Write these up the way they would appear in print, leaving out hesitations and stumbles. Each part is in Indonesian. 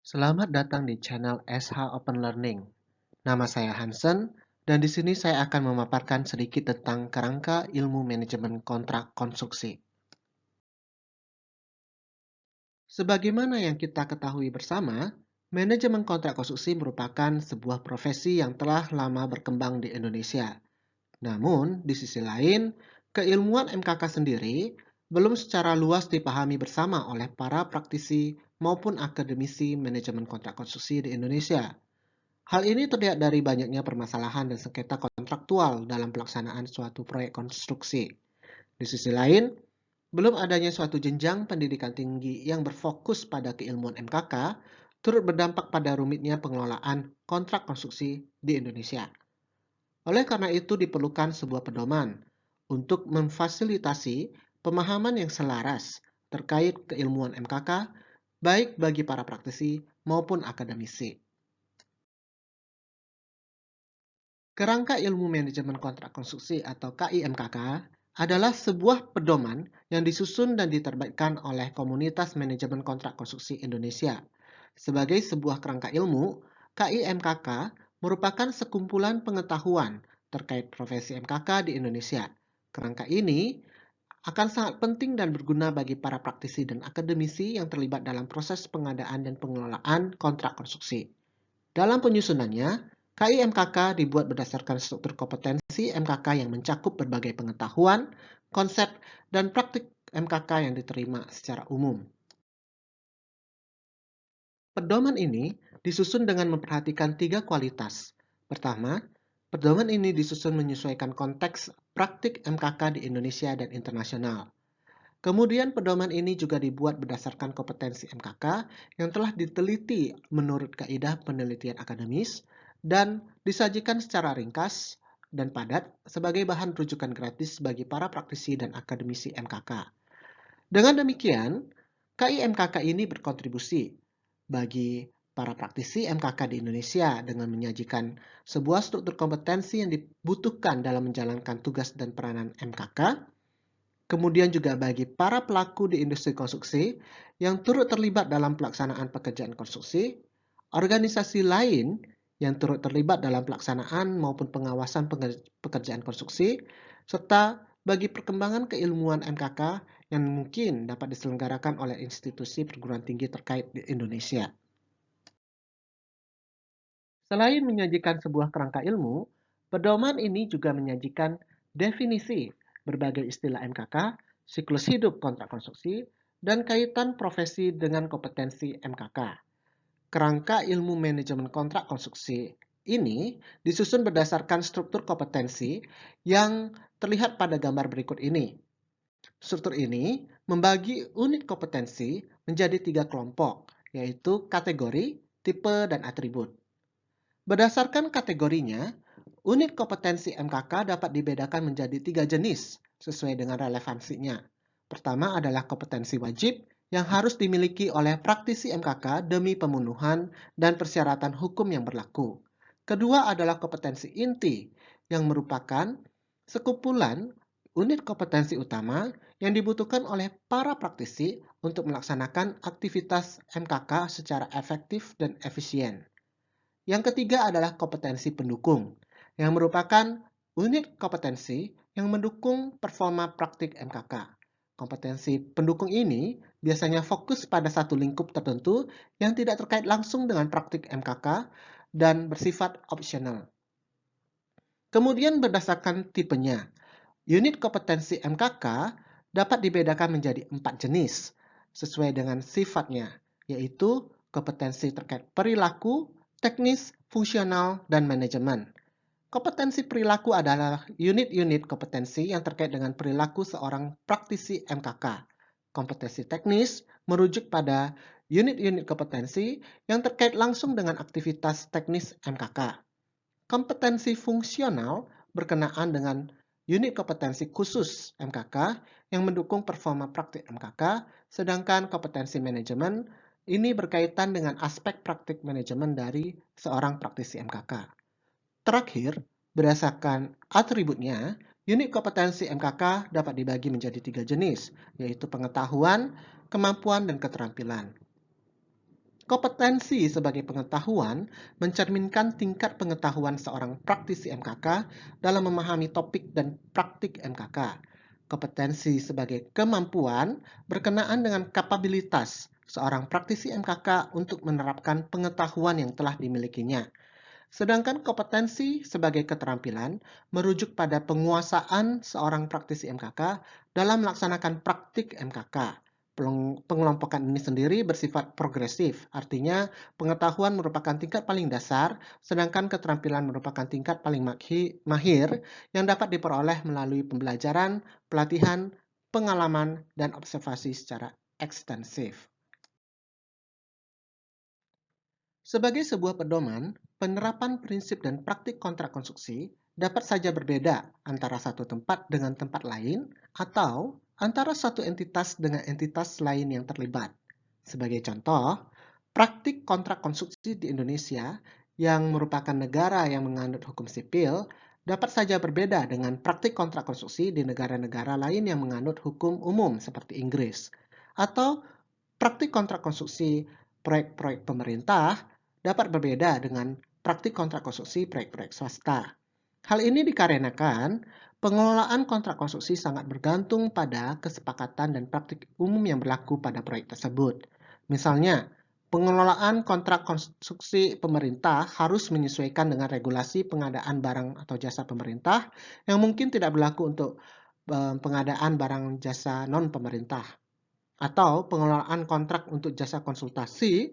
Selamat datang di channel SH Open Learning. Nama saya Hansen, dan di sini saya akan memaparkan sedikit tentang kerangka ilmu manajemen kontrak konstruksi. Sebagaimana yang kita ketahui bersama, manajemen kontrak konstruksi merupakan sebuah profesi yang telah lama berkembang di Indonesia. Namun, di sisi lain, keilmuan MKK sendiri belum secara luas dipahami bersama oleh para praktisi maupun akademisi manajemen kontrak konstruksi di Indonesia. Hal ini terlihat dari banyaknya permasalahan dan sengketa kontraktual dalam pelaksanaan suatu proyek konstruksi. Di sisi lain, belum adanya suatu jenjang pendidikan tinggi yang berfokus pada keilmuan MKK turut berdampak pada rumitnya pengelolaan kontrak konstruksi di Indonesia. Oleh karena itu diperlukan sebuah pedoman untuk memfasilitasi pemahaman yang selaras terkait keilmuan MKK baik bagi para praktisi maupun akademisi. Kerangka Ilmu Manajemen Kontrak Konstruksi atau KIMKK adalah sebuah pedoman yang disusun dan diterbitkan oleh Komunitas Manajemen Kontrak Konstruksi Indonesia. Sebagai sebuah kerangka ilmu, KIMKK merupakan sekumpulan pengetahuan terkait profesi MKK di Indonesia. Kerangka ini akan sangat penting dan berguna bagi para praktisi dan akademisi yang terlibat dalam proses pengadaan dan pengelolaan kontrak konstruksi. Dalam penyusunannya, KIMKK dibuat berdasarkan struktur kompetensi MKK yang mencakup berbagai pengetahuan, konsep, dan praktik MKK yang diterima secara umum. Pedoman ini disusun dengan memperhatikan 3 kualitas. Pertama, pedoman ini disusun menyesuaikan konteks praktik MKK di Indonesia dan internasional. Kemudian pedoman ini juga dibuat berdasarkan kompetensi MKK yang telah diteliti menurut kaidah penelitian akademis dan disajikan secara ringkas dan padat sebagai bahan rujukan gratis bagi para praktisi dan akademisi MKK. Dengan demikian, KIMKK ini berkontribusi bagi para praktisi MKK di Indonesia dengan menyajikan sebuah struktur kompetensi yang dibutuhkan dalam menjalankan tugas dan peranan MKK. Kemudian juga bagi para pelaku di industri konstruksi yang turut terlibat dalam pelaksanaan pekerjaan konstruksi, organisasi lain yang turut terlibat dalam pelaksanaan maupun pengawasan pekerjaan konstruksi, serta bagi perkembangan keilmuan MKK yang mungkin dapat diselenggarakan oleh institusi perguruan tinggi terkait di Indonesia. Selain menyajikan sebuah kerangka ilmu, pedoman ini juga menyajikan definisi berbagai istilah MKK, siklus hidup kontrak konstruksi, dan kaitan profesi dengan kompetensi MKK. Kerangka ilmu manajemen kontrak konstruksi ini disusun berdasarkan struktur kompetensi yang terlihat pada gambar berikut ini. Struktur ini membagi unit kompetensi menjadi 3 kelompok, yaitu kategori, tipe, dan atribut. Berdasarkan kategorinya, unit kompetensi MKK dapat dibedakan menjadi 3 jenis sesuai dengan relevansinya. Pertama adalah kompetensi wajib yang harus dimiliki oleh praktisi MKK demi pemenuhan dan persyaratan hukum yang berlaku. Kedua adalah kompetensi inti yang merupakan sekumpulan unit kompetensi utama yang dibutuhkan oleh para praktisi untuk melaksanakan aktivitas MKK secara efektif dan efisien. Yang ketiga adalah kompetensi pendukung, yang merupakan unit kompetensi yang mendukung performa praktik MKK. Kompetensi pendukung ini biasanya fokus pada satu lingkup tertentu yang tidak terkait langsung dengan praktik MKK dan bersifat opsional. Kemudian berdasarkan tipenya, unit kompetensi MKK dapat dibedakan menjadi 4 jenis sesuai dengan sifatnya, yaitu kompetensi terkait perilaku, teknis, fungsional, dan manajemen. Kompetensi perilaku adalah unit-unit kompetensi yang terkait dengan perilaku seorang praktisi MKK. Kompetensi teknis merujuk pada unit-unit kompetensi yang terkait langsung dengan aktivitas teknis MKK. Kompetensi fungsional berkenaan dengan unit kompetensi khusus MKK yang mendukung performa praktik MKK, sedangkan kompetensi manajemen ini berkaitan dengan aspek praktik manajemen dari seorang praktisi MKK. Terakhir, berdasarkan atributnya, unit kompetensi MKK dapat dibagi menjadi 3 jenis, yaitu pengetahuan, kemampuan, dan keterampilan. Kompetensi sebagai pengetahuan mencerminkan tingkat pengetahuan seorang praktisi MKK dalam memahami topik dan praktik MKK. Kompetensi sebagai kemampuan berkenaan dengan kapabilitas seorang praktisi MKK untuk menerapkan pengetahuan yang telah dimilikinya. Sedangkan kompetensi sebagai keterampilan merujuk pada penguasaan seorang praktisi MKK dalam melaksanakan praktik MKK. Pengelompokan ini sendiri bersifat progresif, artinya pengetahuan merupakan tingkat paling dasar, sedangkan keterampilan merupakan tingkat paling mahir yang dapat diperoleh melalui pembelajaran, pelatihan, pengalaman, dan observasi secara ekstensif. Sebagai sebuah pedoman, penerapan prinsip dan praktik kontrak konstruksi dapat saja berbeda antara satu tempat dengan tempat lain atau antara satu entitas dengan entitas lain yang terlibat. Sebagai contoh, praktik kontrak konstruksi di Indonesia yang merupakan negara yang menganut hukum sipil dapat saja berbeda dengan praktik kontrak konstruksi di negara-negara lain yang menganut hukum umum seperti Inggris. Atau praktik kontrak konstruksi proyek-proyek pemerintah dapat berbeda dengan praktik kontrak konstruksi proyek-proyek swasta. Hal ini dikarenakan pengelolaan kontrak konstruksi sangat bergantung pada kesepakatan dan praktik umum yang berlaku pada proyek tersebut. Misalnya, pengelolaan kontrak konstruksi pemerintah harus menyesuaikan dengan regulasi pengadaan barang atau jasa pemerintah yang mungkin tidak berlaku untuk pengadaan barang jasa non-pemerintah. Atau pengelolaan kontrak untuk jasa konsultasi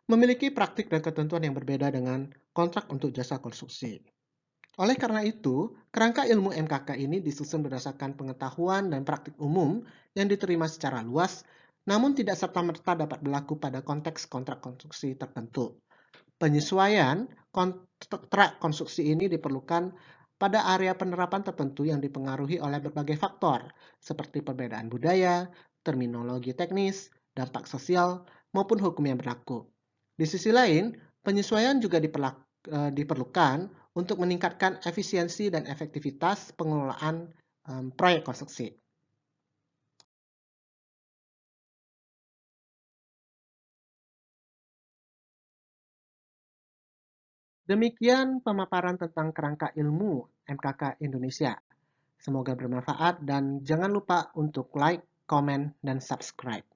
memiliki praktik dan ketentuan yang berbeda dengan kontrak untuk jasa konstruksi. Oleh karena itu, kerangka ilmu MKK ini disusun berdasarkan pengetahuan dan praktik umum yang diterima secara luas, namun tidak serta-merta dapat berlaku pada konteks kontrak konstruksi tertentu. Penyesuaian kontrak konstruksi ini diperlukan pada area penerapan tertentu yang dipengaruhi oleh berbagai faktor, seperti perbedaan budaya, terminologi teknis, dampak sosial, maupun hukum yang berlaku. Di sisi lain, penyesuaian juga diperlukan untuk meningkatkan efisiensi dan efektivitas pengelolaan proyek konstruksi. Demikian pemaparan tentang kerangka ilmu MKK Indonesia. Semoga bermanfaat dan jangan lupa untuk like, komen, dan subscribe.